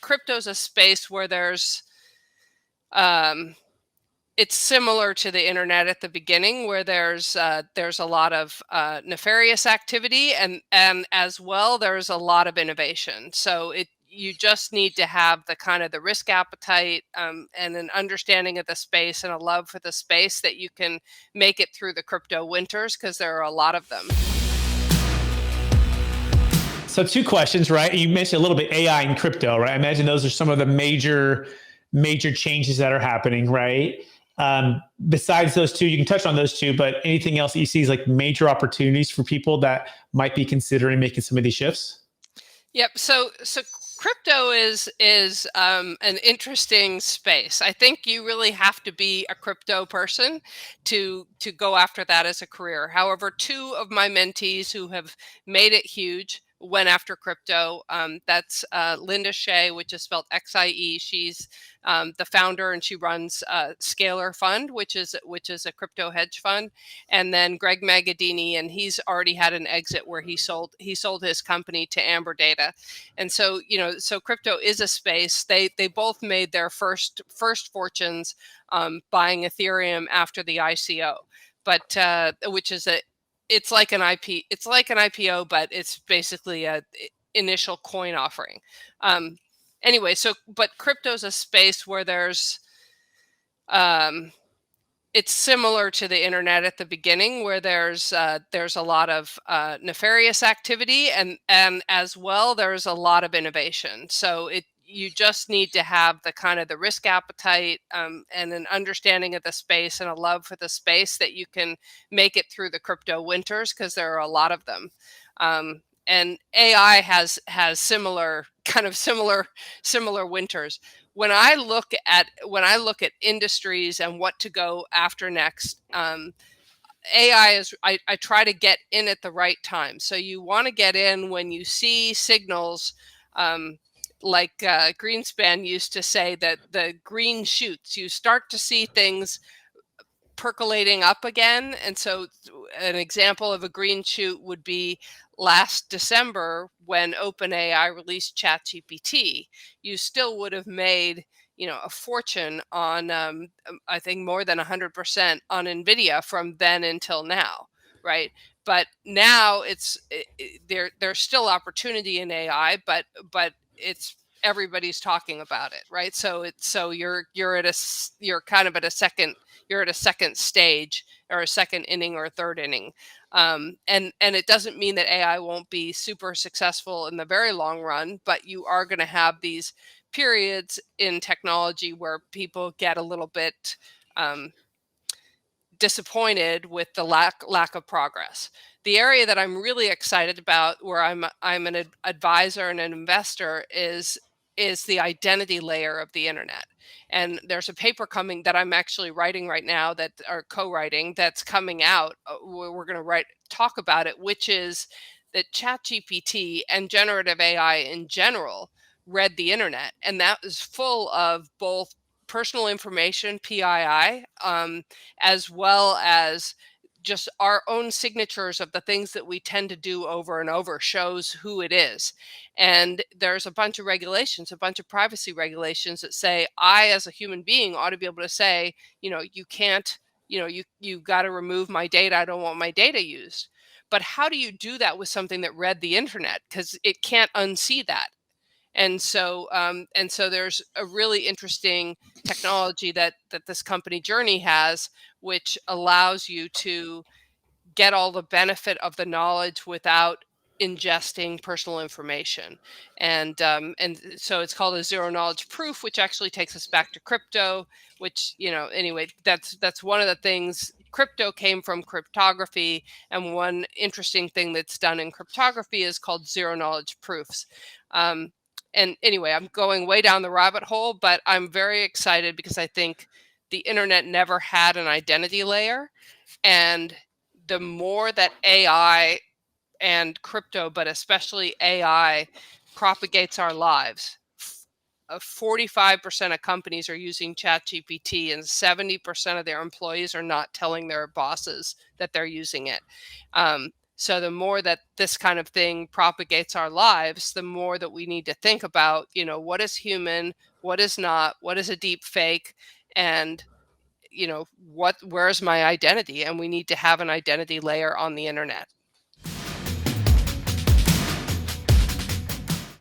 crypto's a space where um, it's similar to the internet at the beginning, where there's a lot of nefarious activity, and as well there's a lot of innovation. So you just need to have the kind of the risk appetite, and an understanding of the space and a love for the space that you can make it through the crypto winters, because there are a lot of them. So 2 questions, right? You mentioned a little bit AI and crypto, right? I imagine those are some of the major changes that are happening, right? Besides those 2, you can touch on those 2, but anything else that you see as like major opportunities for people that might be considering making some of these shifts? Yep. So crypto is an interesting space. I think you really have to be a crypto person to go after that as a career. However, 2 of my mentees who have made it huge went after crypto. That's Linda Shea, which is spelled XIE. She's the founder, and she runs Scalar Fund, which is a crypto hedge fund. And then Greg Magadini, and he's already had an exit where he sold his company to Amber Data. And so, so crypto is a space. They both made their first fortunes buying Ethereum after the ICO, but which is it's like an IPO, but it's basically a initial coin offering. Anyway, but crypto's a space where it's similar to the internet at the beginning, where there's a lot of nefarious activity, and as well there's a lot of innovation. So you just need to have the kind of the risk appetite, and an understanding of the space and a love for the space that you can make it through the crypto winters, because there are a lot of them. And AI has similar winters. When I look at industries and what to go after next, AI is, I try to get in at the right time. So you want to get in when you see signals, like Greenspan used to say, that the green shoots, you start to see things percolating up again. And so an example of a green shoot would be last December when OpenAI released ChatGPT. You still would have made a fortune on I think more than 100% on Nvidia from then until now, right? But now there's still opportunity in AI, but it's everybody's talking about it, right? So you're kind of at a second stage, or a second inning, or a third inning. And it doesn't mean that AI won't be super successful in the very long run, but you are going to have these periods in technology where people get a little bit disappointed with the lack of progress. The area that I'm really excited about, where I'm an advisor and an investor, is the identity layer of the internet. And there's a paper coming that I'm actually writing right now, co-writing, that's coming out. We're going to talk about it, which is that ChatGPT and generative AI in general read the internet, and that is full of both personal information, PII, as well as just our own signatures of the things that we tend to do over and over, shows who it is. And there's a bunch of regulations, a bunch of privacy regulations that say, I, as a human being, ought to be able to say, you can't, you got to remove my data. I don't want my data used. But how do you do that with something that read the internet? Because it can't unsee that. And so there's a really interesting technology that this company Journey has, which allows you to get all the benefit of the knowledge without ingesting personal information. And so it's called a zero knowledge proof, which actually takes us back to crypto, which, anyway, that's one of the things. Crypto came from cryptography, and one interesting thing that's done in cryptography is called zero knowledge proofs. And anyway, I'm going way down the rabbit hole, but I'm very excited because I think the internet never had an identity layer. And the more that AI and crypto, but especially AI, propagates our lives, 45% of companies are using ChatGPT, and 70% of their employees are not telling their bosses that they're using it. So the more that this kind of thing propagates our lives, the more that we need to think about, what is human, what is not, what is a deep fake, and where's my identity? And we need to have an identity layer on the internet.